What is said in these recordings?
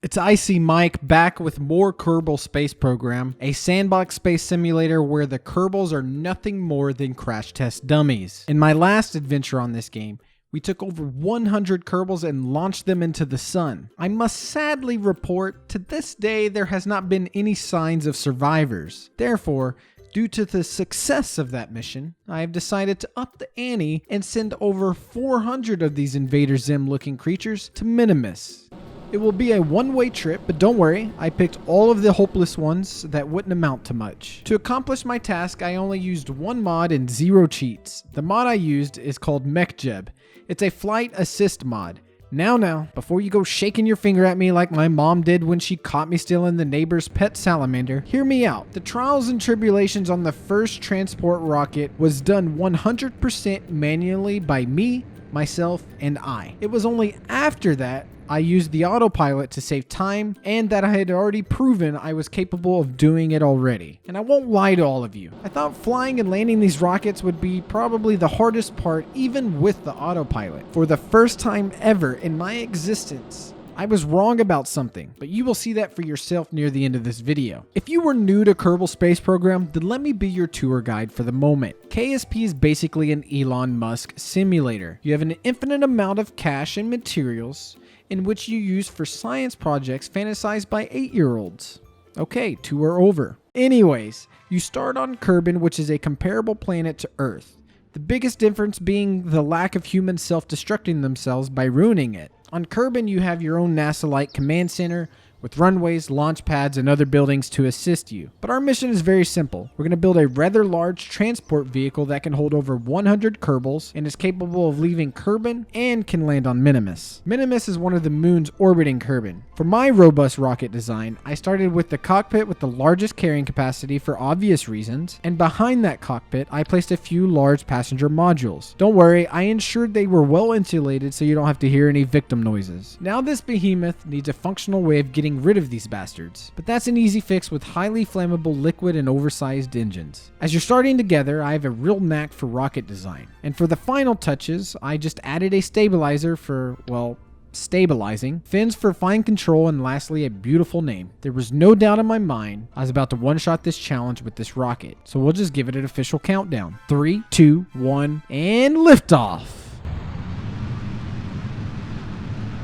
It's IcyyMike back with more Kerbal Space Program, a sandbox space simulator where the Kerbals are nothing more than crash test dummies. In my last adventure on this game, we took over 100 Kerbals and launched them into the sun. I must sadly report, to this day there has not been any signs of survivors. Therefore, due to the success of that mission, I have decided to up the ante and send over 400 of these Invader Zim looking creatures to Minimus. It will be a one-way trip, but don't worry, I picked all of the hopeless ones that wouldn't amount to much. To accomplish my task, I only used one mod and 0 cheats. The mod I used is called MechJeb. It's a flight assist mod. Now, before you go shaking your finger at me like my mom did when she caught me stealing the neighbor's pet salamander, hear me out. The trials and tribulations on the first transport rocket was done 100% manually by me, myself, and I. It was only after that I used the autopilot to save time, and that I had already proven I was capable of doing it already. And I won't lie to all of you. I thought flying and landing these rockets would be probably the hardest part, even with the autopilot. For the first time ever in my existence, I was wrong about something, but you will see that for yourself near the end of this video. If you were new to Kerbal Space Program, then let me be your tour guide for the moment. KSP is basically an Elon Musk simulator. You have an infinite amount of cash and materials in which you use for science projects fantasized by 8-year-olds. Okay, tour over. Anyways, you start on Kerbin, which is a comparable planet to Earth. The biggest difference being the lack of humans self-destructing themselves by ruining it. On Kerbin, you have your own NASA-like command center with runways, launch pads, and other buildings to assist you. But our mission is very simple. We're going to build a rather large transport vehicle that can hold over 100 Kerbals and is capable of leaving Kerbin and can land on Minimus. Minimus is one of the moons orbiting Kerbin. For my robust rocket design, I started with the cockpit with the largest carrying capacity for obvious reasons, and behind that cockpit, I placed a few large passenger modules. Don't worry, I ensured they were well insulated so you don't have to hear any victim noises. Now this behemoth needs a functional way of getting rid of these bastards, but that's an easy fix with highly flammable liquid and oversized engines. As you're starting together, I have a real knack for rocket design, and for the final touches, I just added a stabilizer for, well, stabilizing, fins for fine control, and lastly a beautiful name. There was no doubt in my mind I was about to one-shot this challenge with this rocket, so we'll just give it an official countdown. 3, 2, 1, and liftoff!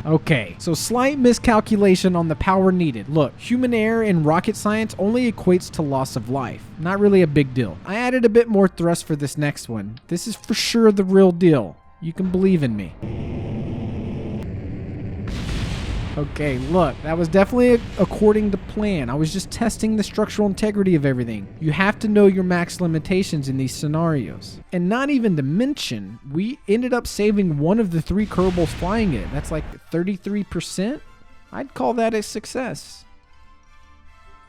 Okay, so slight miscalculation on the power needed. Look, human error in rocket science only equates to loss of life. Not really a big deal. I added a bit more thrust for this next one. This is for sure the real deal. You can believe in me. Okay, look, that was definitely according to plan. I was just testing the structural integrity of everything. You have to know your max limitations in these scenarios. And not even to mention, we ended up saving one of the 3 Kerbals flying it. That's like 33%? I'd call that a success.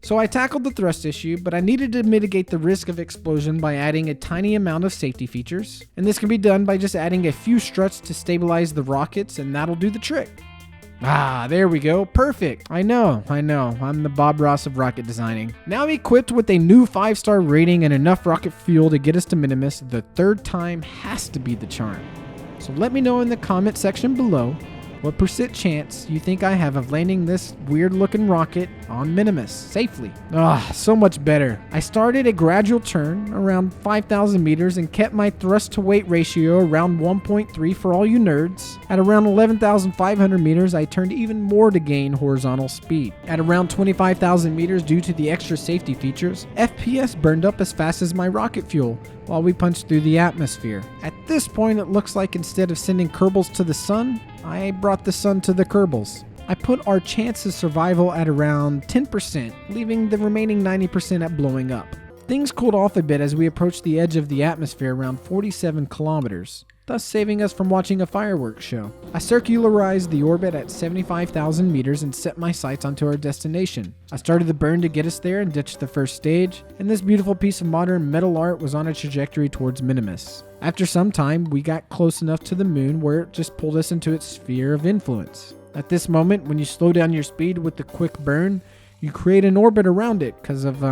So I tackled the thrust issue, but I needed to mitigate the risk of explosion by adding a tiny amount of safety features. And this can be done by just adding a few struts to stabilize the rockets, and that'll do the trick. Ah, there we go. Perfect. I know. I'm the Bob Ross of rocket designing. Now equipped with a new 5-star rating and enough rocket fuel to get us to Minimus, the 3rd time has to be the charm. So let me know in the comment section below what % chance you think I have of landing this weird looking rocket on Minimus safely. Ah, so much better. I started a gradual turn around 5,000 meters and kept my thrust to weight ratio around 1.3 for all you nerds. At around 11,500 meters, I turned even more to gain horizontal speed. At around 25,000 meters, due to the extra safety features, FPS burned up as fast as my rocket fuel while we punched through the atmosphere. At this point, it looks like instead of sending Kerbals to the sun, I brought the sun to the Kerbals. I put our chance of survival at around 10%, leaving the remaining 90% at blowing up. Things cooled off a bit as we approached the edge of the atmosphere around 47 kilometers, thus saving us from watching a fireworks show. I circularized the orbit at 75,000 meters and set my sights onto our destination. I started the burn to get us there and ditched the first stage, and this beautiful piece of modern metal art was on a trajectory towards Minimus. After some time, we got close enough to the moon where it just pulled us into its sphere of influence. At this moment, when you slow down your speed with the quick burn, you create an orbit around it because of,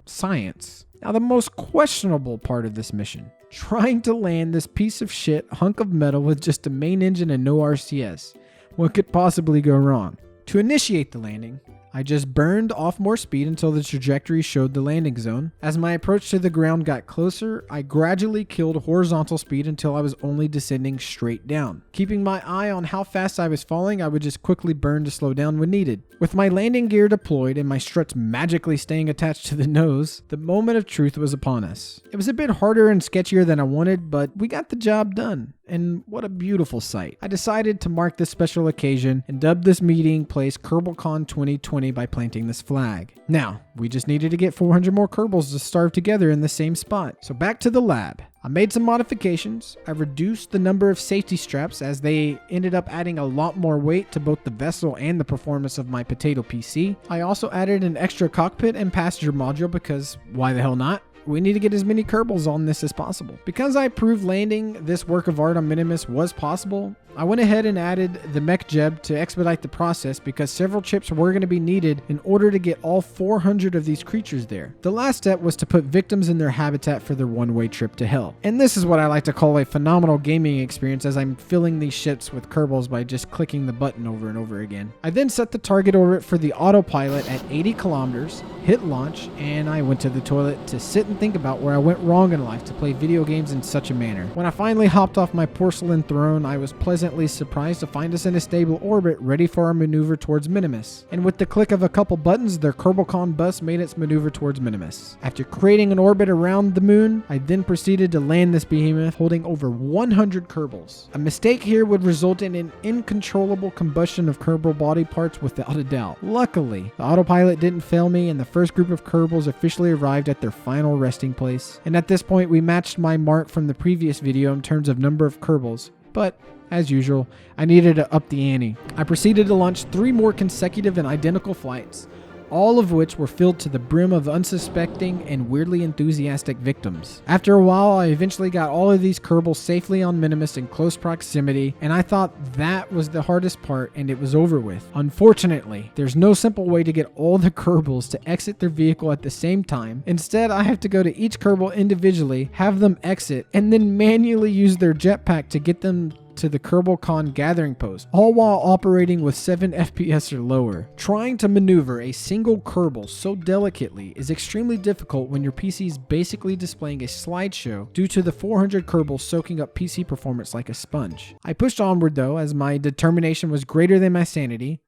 science. Now, the most questionable part of this mission, trying to land this piece of shit hunk of metal with just a main engine and no RCS. What could possibly go wrong? To initiate the landing, I just burned off more speed until the trajectory showed the landing zone. As my approach to the ground got closer, I gradually killed horizontal speed until I was only descending straight down. Keeping my eye on how fast I was falling, I would just quickly burn to slow down when needed. With my landing gear deployed and my struts magically staying attached to the nose, the moment of truth was upon us. It was a bit harder and sketchier than I wanted, but we got the job done. And what a beautiful sight. I decided to mark this special occasion and dubbed this meeting place KerbalCon 2020 by planting this flag. Now, we just needed to get 400 more Kerbals to starve together in the same spot. So back to the lab. I made some modifications. I reduced the number of safety straps as they ended up adding a lot more weight to both the vessel and the performance of my potato PC. I also added an extra cockpit and passenger module because why the hell not? We need to get as many Kerbals on this as possible. Because I proved landing this work of art on Minimus was possible, I went ahead and added the mech jeb to expedite the process because several chips were going to be needed in order to get all 400 of these creatures there. The last step was to put victims in their habitat for their one-way trip to hell. And this is what I like to call a phenomenal gaming experience as I'm filling these ships with Kerbals by just clicking the button over and over again. I then set the target orbit for the autopilot at 80 kilometers, hit launch, and I went to the toilet to sit and think about where I went wrong in life to play video games in such a manner. When I finally hopped off my porcelain throne, I was pleasantly surprised to find us in a stable orbit ready for our maneuver towards Minimus. And with the click of a couple buttons, their KerbalCon bus made its maneuver towards Minimus. After creating an orbit around the moon, I then proceeded to land this behemoth holding over 100 Kerbals. A mistake here would result in an uncontrollable combustion of Kerbal body parts without a doubt. Luckily, the autopilot didn't fail me and the first group of Kerbals officially arrived at their final resting place. And at this point, we matched my mark from the previous video in terms of number of Kerbals. But as usual, I needed to up the ante. I proceeded to launch 3 more consecutive and identical flights, all of which were filled to the brim of unsuspecting and weirdly enthusiastic victims. After a while, I eventually got all of these Kerbals safely on Minimus in close proximity, and I thought that was the hardest part and it was over with. Unfortunately, there's no simple way to get all the Kerbals to exit their vehicle at the same time. Instead, I have to go to each Kerbal individually, have them exit, and then manually use their jetpack to get them to the KerbalCon gathering post, all while operating with 7 FPS or lower. Trying to maneuver a single Kerbal so delicately is extremely difficult when your PC is basically displaying a slideshow due to the 400 Kerbals soaking up PC performance like a sponge. I pushed onward though, as my determination was greater than my sanity.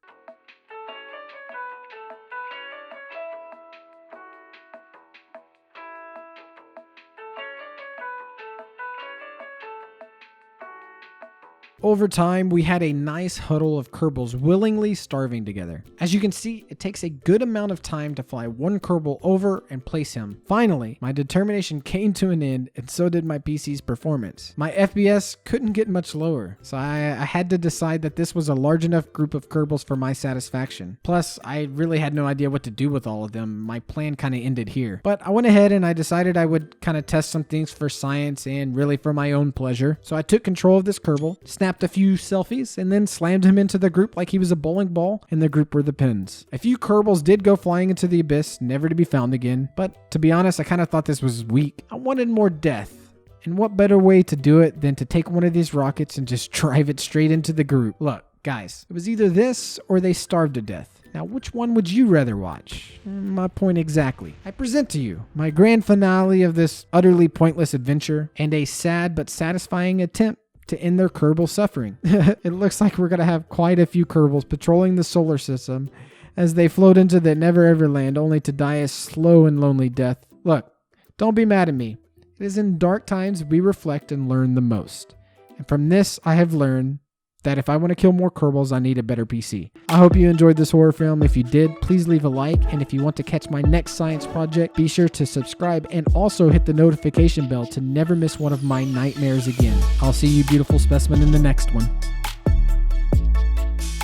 Over time, we had a nice huddle of Kerbals willingly starving together. As you can see, it takes a good amount of time to fly one Kerbal over and place him. Finally, my determination came to an end, and so did my PC's performance. My FPS couldn't get much lower, so I had to decide that this was a large enough group of Kerbals for my satisfaction. Plus, I really had no idea what to do with all of them. My plan kind of ended here. But I went ahead and I decided I would kind of test some things for science and really for my own pleasure. So I took control of this Kerbal, snapped a few selfies, and then slammed him into the group like he was a bowling ball, and the group were the pins. A few Kerbals did go flying into the abyss, never to be found again, but to be honest, I kind of thought this was weak. I wanted more death. And what better way to do it than to take one of these rockets and just drive it straight into the group? Look, guys, it was either this or they starved to death. Now, which one would you rather watch? My point exactly. I present to you my grand finale of this utterly pointless adventure and a sad but satisfying attempt to end their Kerbal suffering. It looks like we're going to have quite a few Kerbals patrolling the solar system as they float into the never-ever land only to die a slow and lonely death. Look, don't be mad at me. It is in dark times we reflect and learn the most. And from this, I have learned that if I want to kill more Kerbals, I need a better PC. I hope you enjoyed this horror film. If you did, please leave a like. And if you want to catch my next science project, be sure to subscribe and also hit the notification bell to never miss one of my nightmares again. I'll see you beautiful specimen in the next one.